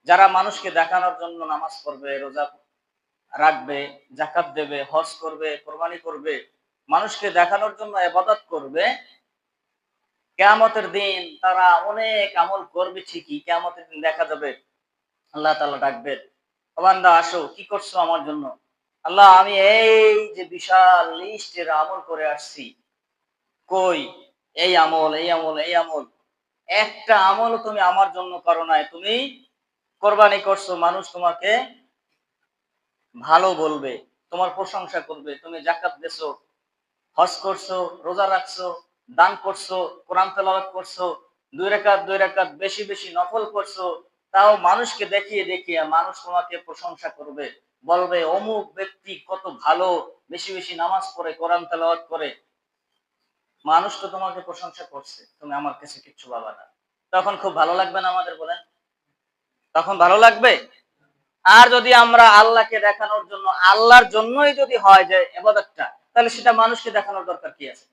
যারা মানুষকে দেখানোর জন্য নামাজ পড়বে, রোজা রাখবে, যাকাত দেবে, হজ করবে, কোরবানি করবে, মানুষকে দেখানোর জন্য ইবাদত করবে, কিয়ামতের দিন তারা অনেক আমল করবে ঠিকই, কিয়ামতের দিন দেখা যাবে আল্লাহ তাআলা ডাকবেন, ও বান্দা আসো, কি করছো আমার জন্য? আল্লাহ, আমি এই যে বিশাল লিস্টের আমল করে আসছি, কই এই আমল, এই আমল, এই আমল, একটা আমলও তুমি আমার জন্য করো নাই। তুমি কোরবানি করছো, মানুষ তোমাকে ভালো বলবে, তোমার প্রশংসা করবে। তুমি যাকাত দিছো, হজ করছো, রোজা রাখছো, দান করছো, কোরআন তেলাওয়াত করছো, দুই রাকাত বেশি বেশি নফল করছো, তাও মানুষকে দেখিয়ে দেখিয়ে মানুষ তোমাকে প্রশংসা করবে, বলবে অমুক ব্যক্তি কত ভালো, বেশি বেশি নামাজ পড়ে, কোরআন তেলাওয়াত করে। মানুষ তো তোমাকে প্রশংসা করছে, তুমি আমার কাছে কিচ্ছু পাবা না। তখন খুব ভালো লাগবে না আমাদের, বলেন? তখন ভালো লাগবে? আর যদি আমরা আল্লাহকে দেখানোর জন্য, আল্লাহর জন্যই যদি হয় যে ইবাদতটা, তাহলে সেটা মানুষকে দেখানোর দরকার কি আছে?